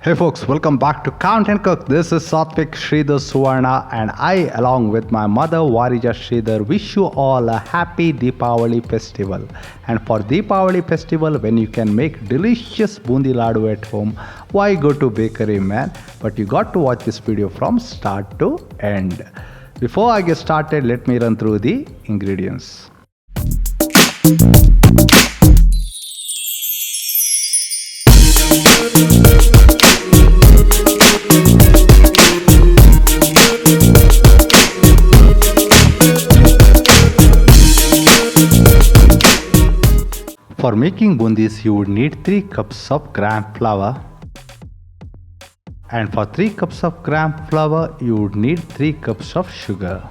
Hey folks, welcome back to Count and Cook. This is Satvik Sridhar Suvarna and I along with my mother Varija Sridhar wish you all a happy Deepavali festival. And for Deepavali festival, when you can make delicious Boondi Laddu at home, why go to bakery, man? But you got to watch this video from start to end. Before I get started, let me run through the ingredients. For making bundis, you would need 3 cups of gram flour, and for 3 cups of gram flour, you would need 3 cups of sugar,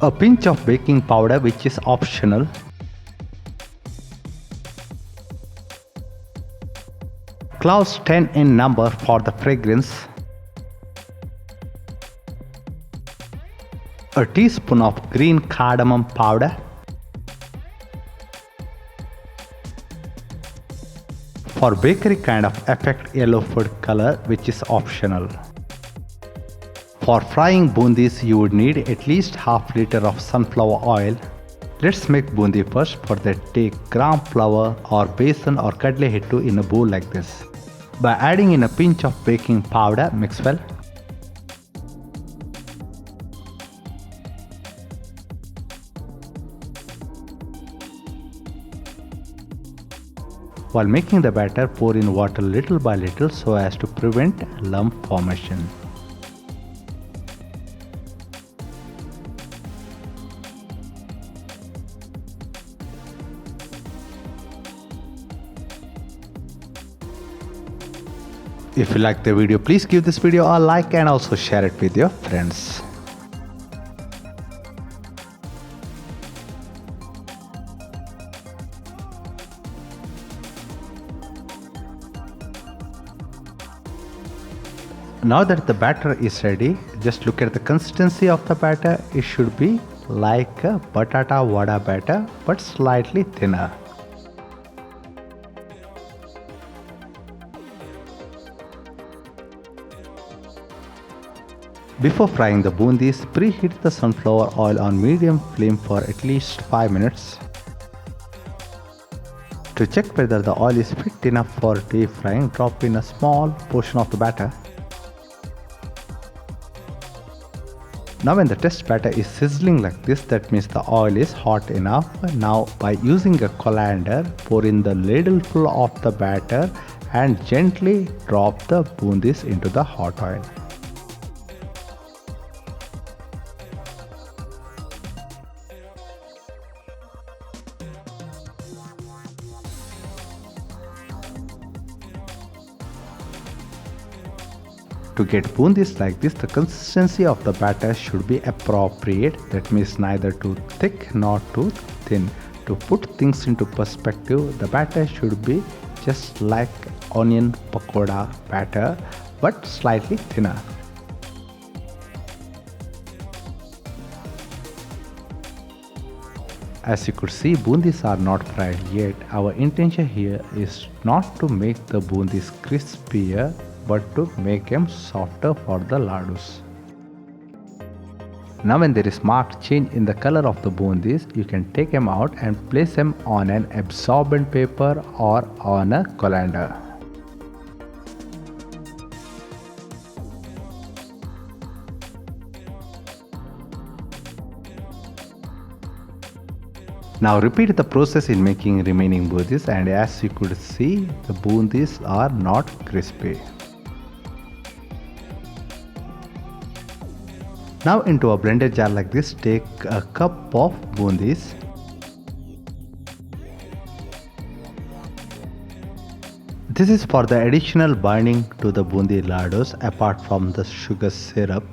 a pinch of baking powder which is optional, cloves 10 in number for the fragrance, a teaspoon of green cardamom powder, for bakery kind of effect yellow food color which is optional. For frying bundis you would need at least half liter of sunflower oil. Let's make bundi first. For that take gram flour or besan or kadle hittu in a bowl like this. By adding in a pinch of baking powder, mix well. While making the batter, pour in water little by little so as to prevent lump formation. If you like the video, please give this video a like and also share it with your friends. Now that the batter is ready, just look at the consistency of the batter. It should be like a batata vada batter but slightly thinner. Before frying the bundis, preheat the sunflower oil on medium flame for at least 5 minutes. To check whether the oil is fit enough for deep frying, drop in a small portion of the batter. Now when the test batter is sizzling like this, that means the oil is hot enough. Now by using a colander, pour in the ladleful of the batter and gently drop the bundis into the hot oil. To get bundis like this, the consistency of the batter should be appropriate. That means neither too thick nor too thin. To put things into perspective, the batter should be just like onion pakoda batter but slightly thinner. As you could see, bundis are not fried yet. Our intention here is not to make the bundis crispier but to make them softer for the ladus. Now when there is marked change in the color of the bundis, you can take them out and place them on an absorbent paper or on a colander. Now repeat the process in making remaining bundis, and as you could see, the bundis are not crispy. Now into a blender jar like this, take a cup of bundis. This is for the additional binding to the Boondi Laddus apart from the sugar syrup.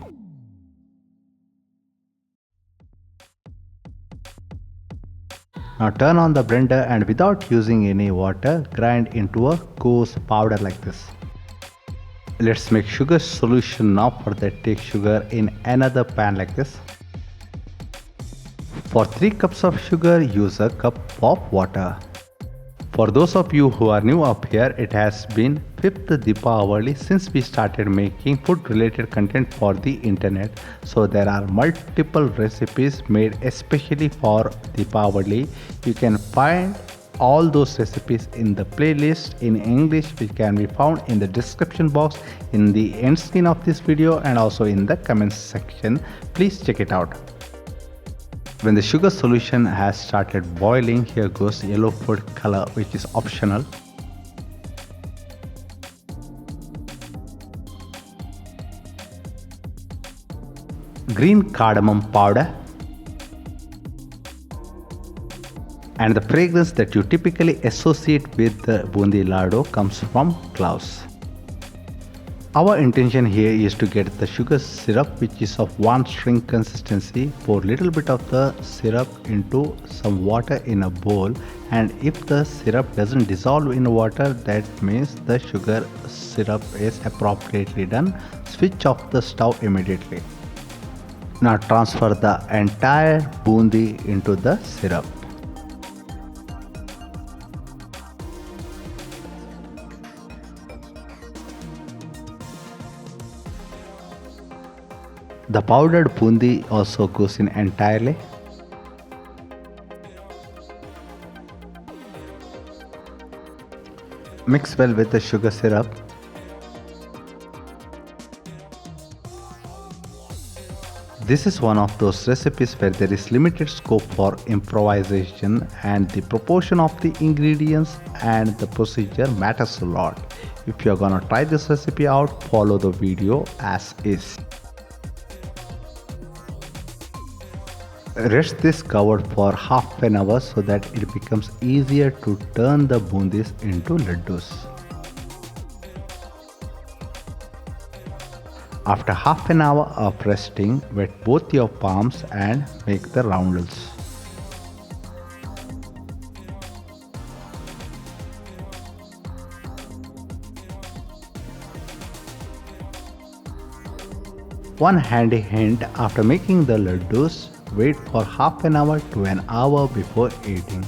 Now turn on the blender and without using any water, grind into a coarse powder like this. Let's make sugar solution now. For that, take sugar in another pan like this. For 3 cups of sugar, use a cup of water. For those of you who are new up here, it has been 5th Deepavali since we started making food related content for the internet. So there are multiple recipes made especially for Deepavali. You can find all those recipes in the playlist in English, which can be found in the description box, in the end screen of this video, and also in the comments section. Please check it out. When the sugar solution has started boiling, here goes yellow food color, which is optional. Green cardamom powder. And the fragrance that you typically associate with the Boondi Laddu comes from cloves. Our intention here is to get the sugar syrup, which is of one string consistency. Pour little bit of the syrup into some water in a bowl, and if the syrup doesn't dissolve in water, that means the sugar syrup is appropriately done. Switch off the stove immediately. Now transfer the entire bundi into the syrup. The powdered bundi also goes in entirely. Mix well with the sugar syrup. This is one of those recipes where there is limited scope for improvisation, and the proportion of the ingredients and the procedure matters a lot. If you are gonna try this recipe out, follow the video as is. Rest this covered for half an hour so that it becomes easier to turn the bundis into laddus. After half an hour of resting, wet both your palms and make the roundels. One handy hint: after making the laddus, wait for half an hour to an hour before eating.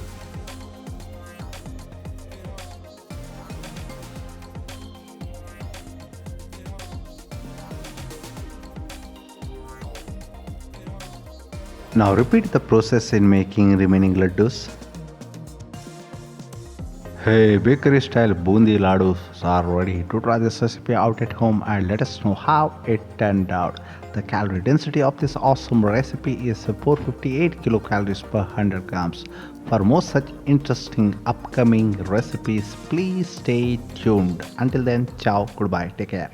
Now repeat the process in making remaining laddus. Hey, bakery style Boondi Laddus are ready. To try this recipe out at home and let us know how it turned out. The calorie density of this awesome recipe is 458 kilocalories per 100 grams. For more such interesting upcoming recipes, please stay tuned. Until then, ciao, goodbye, take care.